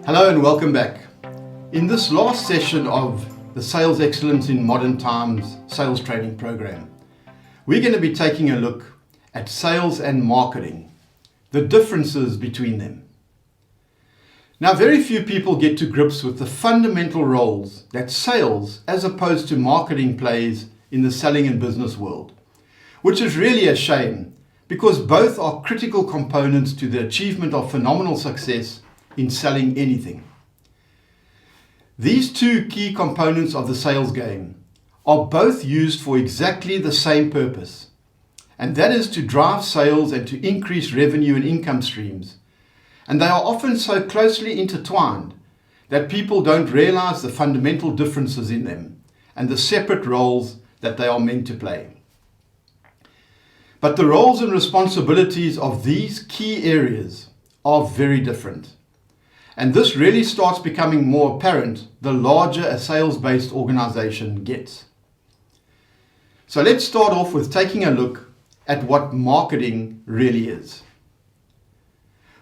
Hello and welcome back. In this last session of the Sales Excellence in Modern Times sales training program, we're going to be taking a look at sales and marketing, the differences between them. Now, very few people get to grips with the fundamental roles that sales as opposed to marketing plays in the selling and business world, which is really a shame because both are critical components to the achievement of phenomenal success in selling anything. These two key components of the sales game are both used for exactly the same purpose, and that is to drive sales and to increase revenue and income streams. And they are often so closely intertwined that people don't realize the fundamental differences in them and the separate roles that they are meant to play. But the roles and responsibilities of these key areas are very different. And this really starts becoming more apparent the larger a sales-based organization gets. So let's start off with taking a look at what marketing really is.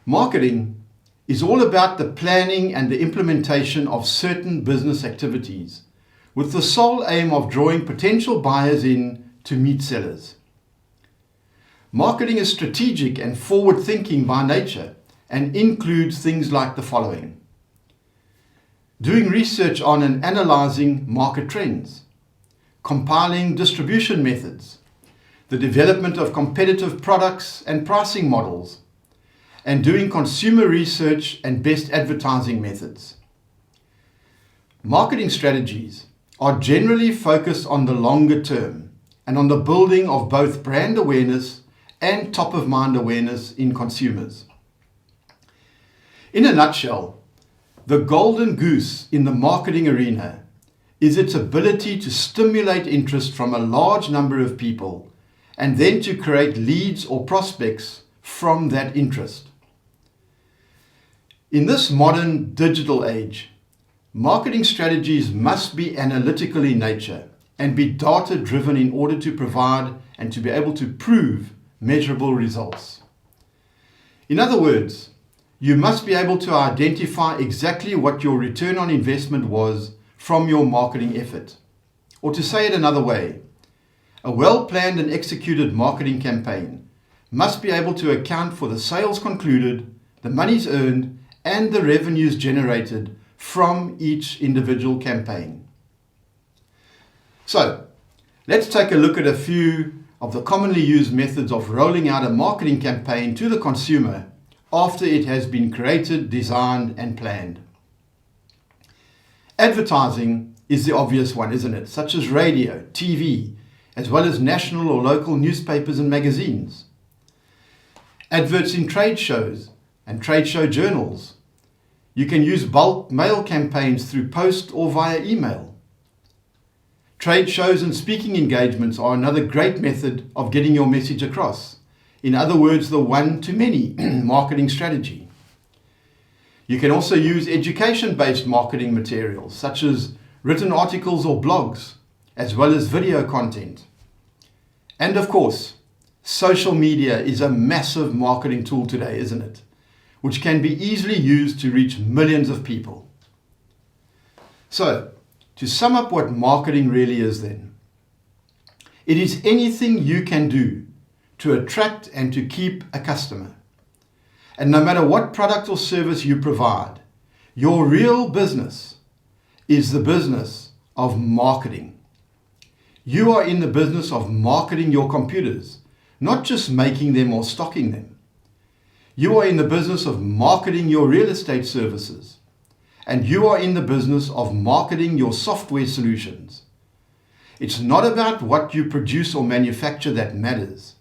Marketing is all about the planning and the implementation of certain business activities with the sole aim of drawing potential buyers in to meet sellers. Marketing is strategic and forward-thinking by nature and includes things like the following: doing research on and analyzing market trends, compiling distribution methods, the development of competitive products and pricing models, and doing consumer research and best advertising methods. Marketing strategies are generally focused on the longer term and on the building of both brand awareness and top-of-mind awareness in consumers. In a nutshell, the golden goose in the marketing arena is its ability to stimulate interest from a large number of people and then to create leads or prospects from that interest. In this modern digital age, marketing strategies must be analytical in nature and be data-driven in order to provide and to be able to prove measurable results. In other words, you must be able to identify exactly what your return on investment was from your marketing effort. Or to say it another way, a well-planned and executed marketing campaign must be able to account for the sales concluded, the monies earned, and the revenues generated from each individual campaign. So, let's take a look at a few of the commonly used methods of rolling out a marketing campaign to the consumer after it has been created, designed, and planned. Advertising is the obvious one, isn't it? Such as radio, TV, as well as national or local newspapers and magazines. Adverts in trade shows and trade show journals. You can use bulk mail campaigns through post or via email. Trade shows and speaking engagements are another great method of getting your message across. In other words, the one-to-many marketing strategy. You can also use education-based marketing materials, such as written articles or blogs, as well as video content. And of course, social media is a massive marketing tool today, isn't it? Which can be easily used to reach millions of people. So, to sum up what marketing really is then, it is anything you can do to attract and to keep a customer. And no matter what product or service you provide, your real business is the business of marketing. You are in the business of marketing your computers, not just making them or stocking them. You are in the business of marketing your real estate services, and you are in the business of marketing your software solutions. It's not about what you produce or manufacture that matters.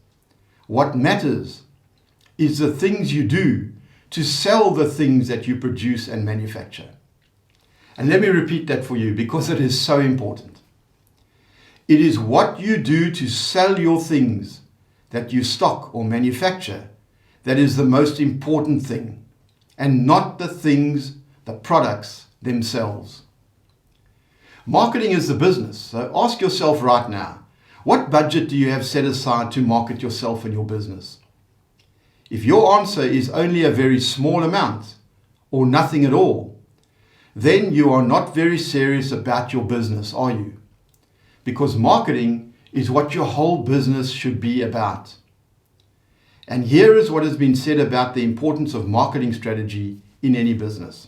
What matters is the things you do to sell the things that you produce and manufacture. And let me repeat that for you because it is so important. It is what you do to sell your things that you stock or manufacture that is the most important thing, and not the things, the products themselves. Marketing is the business, so ask yourself right now, what budget do you have set aside to market yourself and your business? If your answer is only a very small amount, or nothing at all, then you are not very serious about your business, are you? Because marketing is what your whole business should be about. And here is what has been said about the importance of marketing strategy in any business.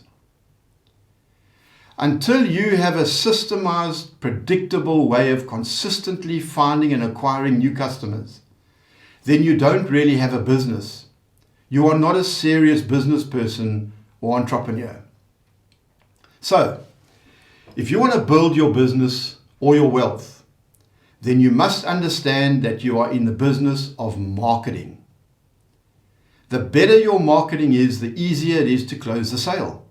Until you have a systemized, predictable way of consistently finding and acquiring new customers, then you don't really have a business. You are not a serious business person or entrepreneur. So, if you want to build your business or your wealth, then you must understand that you are in the business of marketing. The better your marketing is, the easier it is to close the sale.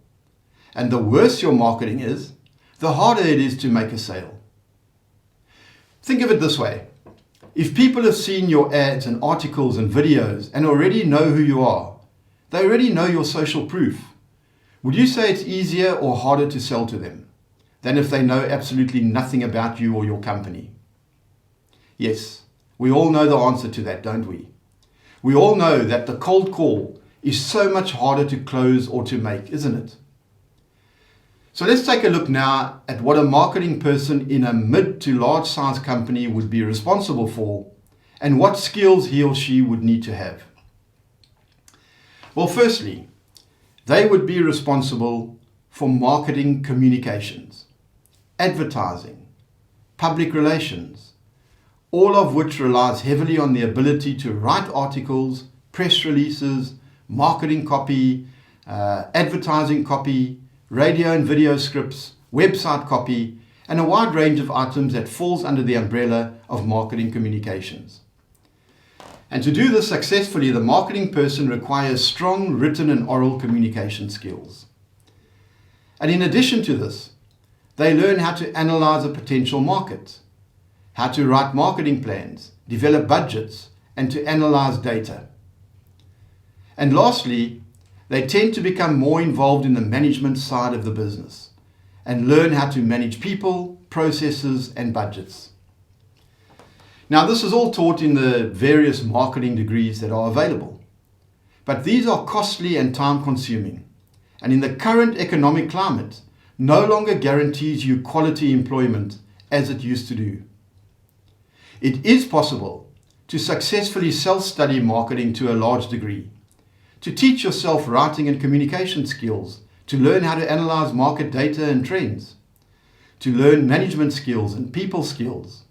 And the worse your marketing is, the harder it is to make a sale. Think of it this way. If people have seen your ads and articles and videos and already know who you are, they already know your social proof, would you say it's easier or harder to sell to them than if they know absolutely nothing about you or your company? Yes, we all know the answer to that, don't we? We all know that the cold call is so much harder to close or to make, isn't it? So let's take a look now at what a marketing person in a mid to large size company would be responsible for and what skills he or she would need to have. Well, firstly, they would be responsible for marketing communications, advertising, public relations, all of which relies heavily on the ability to write articles, press releases, marketing copy, advertising copy, radio and video scripts, website copy, and a wide range of items that falls under the umbrella of marketing communications. And to do this successfully, the marketing person requires strong written and oral communication skills. And in addition to this, they learn how to analyze a potential market, how to write marketing plans, develop budgets, and to analyze data. And lastly, they tend to become more involved in the management side of the business and learn how to manage people, processes, and budgets. Now, this is all taught in the various marketing degrees that are available. But these are costly and time-consuming, and in the current economic climate, no longer guarantees you quality employment as it used to do. It is possible to successfully self-study marketing to a large degree, to teach yourself writing and communication skills, to learn how to analyze market data and trends, to learn management skills and people skills.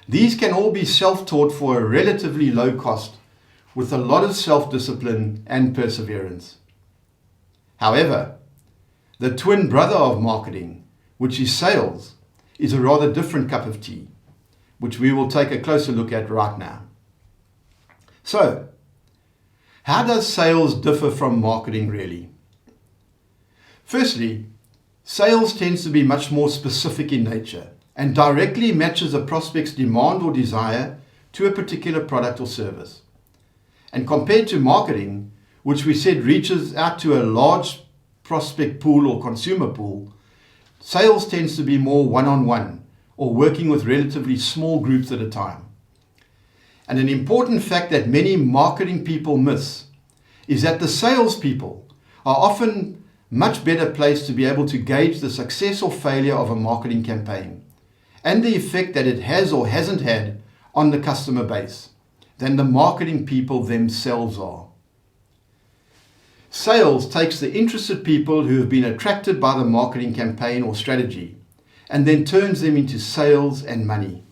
These can all be self-taught for a relatively low cost with a lot of self-discipline and perseverance. However, the twin brother of marketing, which is sales, is a rather different cup of tea, which we will take a closer look at right now. So, how does sales differ from marketing really? Firstly, sales tends to be much more specific in nature and directly matches a prospect's demand or desire to a particular product or service. And compared to marketing, which we said reaches out to a large prospect pool or consumer pool, sales tends to be more one-on-one or working with relatively small groups at a time. And an important fact that many marketing people miss is that the salespeople are often much better placed to be able to gauge the success or failure of a marketing campaign and the effect that it has or hasn't had on the customer base than the marketing people themselves are. Sales takes the interested people who have been attracted by the marketing campaign or strategy and then turns them into sales and money.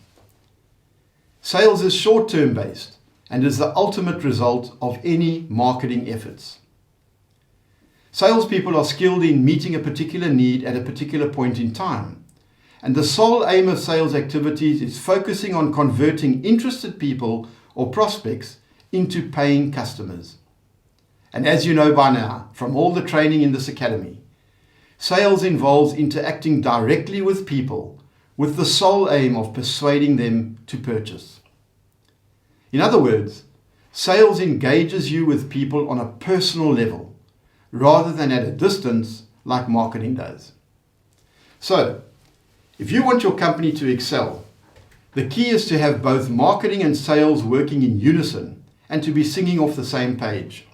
Sales is short-term based and is the ultimate result of any marketing efforts. Salespeople are skilled in meeting a particular need at a particular point in time, and the sole aim of sales activities is focusing on converting interested people or prospects into paying customers. And as you know by now, from all the training in this academy, sales involves interacting directly with people with the sole aim of persuading them to purchase. In other words, sales engages you with people on a personal level rather than at a distance like marketing does. So, if you want your company to excel, the key is to have both marketing and sales working in unison and to be singing off the same page.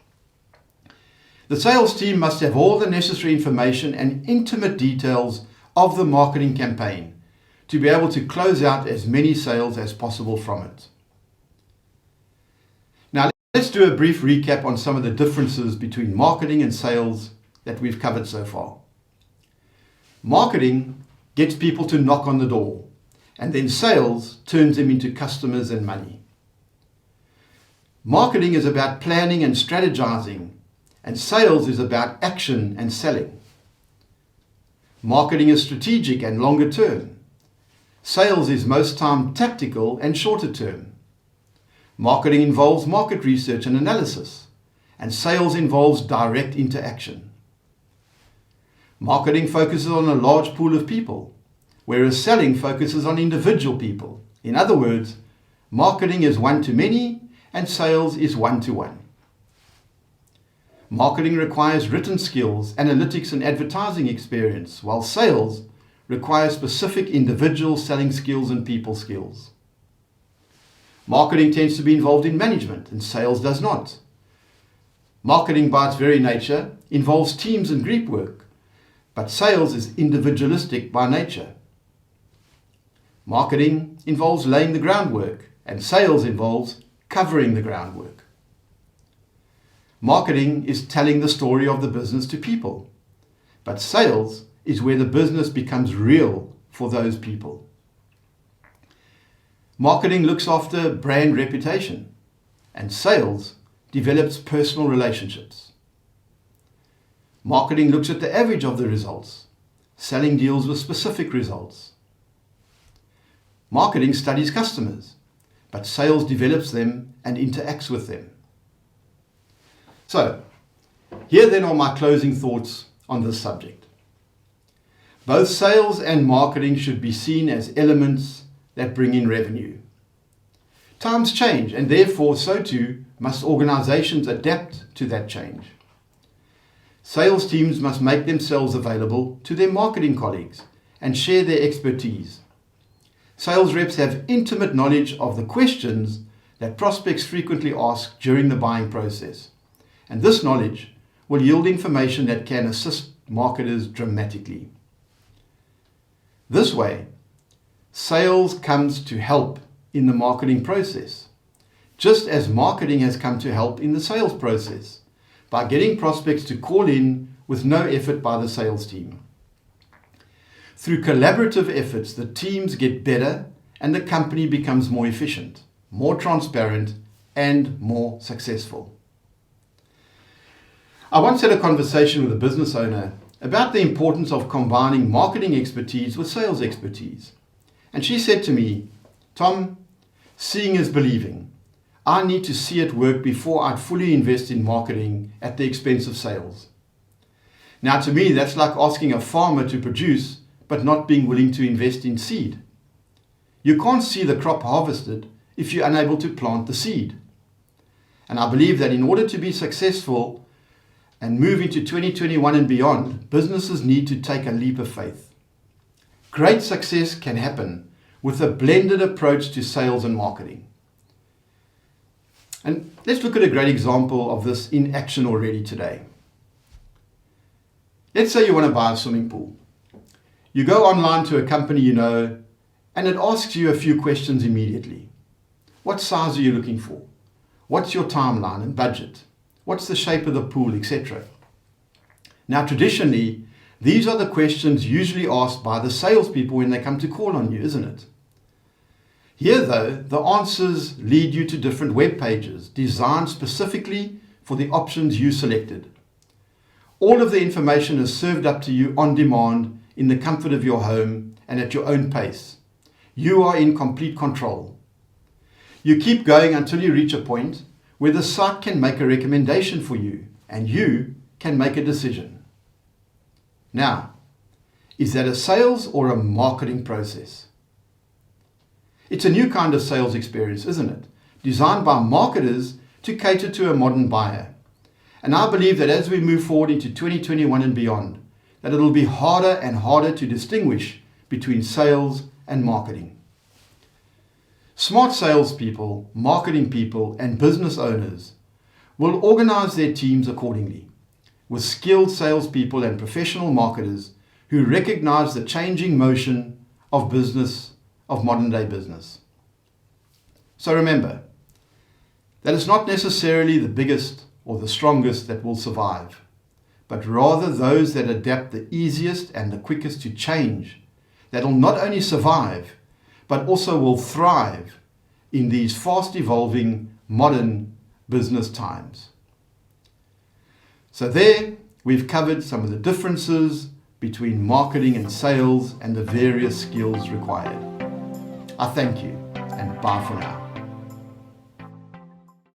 The sales team must have all the necessary information and intimate details of the marketing campaign to be able to close out as many sales as possible from it. Now, let's do a brief recap on some of the differences between marketing and sales that we've covered so far. Marketing gets people to knock on the door, and then sales turns them into customers and money. Marketing is about planning and strategizing, and sales is about action and selling. Marketing is strategic and longer term. Sales is most time tactical and shorter term. Marketing involves market research and analysis, and sales involves direct interaction. Marketing focuses on a large pool of people, whereas selling focuses on individual people. In other words, marketing is one-to-many and sales is one-to-one. Marketing requires written skills, analytics and advertising experience, while sales requires specific individual selling skills and people skills. Marketing tends to be involved in management and sales does not. Marketing by its very nature involves teams and group work, but sales is individualistic by nature. Marketing involves laying the groundwork and sales involves covering the groundwork. Marketing is telling the story of the business to people, but sales is where the business becomes real for those people. Marketing looks after brand reputation, and sales develops personal relationships. Marketing looks at the average of the results. Selling deals with specific results. Marketing studies customers, but sales develops them and interacts with them. So, here then are my closing thoughts on this subject. Both sales and marketing should be seen as elements that bring in revenue. Times change, and therefore so too must organizations adapt to that change. Sales teams must make themselves available to their marketing colleagues and share their expertise. Sales reps have intimate knowledge of the questions that prospects frequently ask during the buying process, and this knowledge will yield information that can assist marketers dramatically. This way, sales comes to help in the marketing process, just as marketing has come to help in the sales process, by getting prospects to call in with no effort by the sales team. Through collaborative efforts, the teams get better and the company becomes more efficient, more transparent, and more successful. I once had a conversation with a business owner about the importance of combining marketing expertise with sales expertise. And she said to me, "Tom, seeing is believing. I need to see it work before I'd fully invest in marketing at the expense of sales." Now, to me, that's like asking a farmer to produce but not being willing to invest in seed. You can't see the crop harvested if you're unable to plant the seed. And I believe that in order to be successful and move into 2021 and beyond, businesses need to take a leap of faith. Great success can happen with a blended approach to sales and marketing. And let's look at a great example of this in action already today. Let's say you want to buy a swimming pool. You go online to a company you know, and it asks you a few questions immediately. What size are you looking for? What's your timeline and budget? What's the shape of the pool, etc.? Now, traditionally, these are the questions usually asked by the salespeople when they come to call on you, isn't it? Here, though, the answers lead you to different web pages designed specifically for the options you selected. All of the information is served up to you on demand in the comfort of your home and at your own pace. You are in complete control. You keep going until you reach a point where the site can make a recommendation for you and you can make a decision. Now, is that a sales or a marketing process? It's a new kind of sales experience, isn't it? Designed by marketers to cater to a modern buyer. And I believe that as we move forward into 2021 and beyond, that it'll be harder and harder to distinguish between sales and marketing. Smart salespeople, marketing people, and business owners will organize their teams accordingly. with skilled salespeople and professional marketers who recognize the changing motion of business, of modern day business. So remember that it's not necessarily the biggest or the strongest that will survive, but rather those that adapt the easiest and the quickest to change, that will not only survive, but also will thrive in these fast evolving modern business times. So there we've covered some of the differences between marketing and sales and the various skills required. I thank you, and bye for now.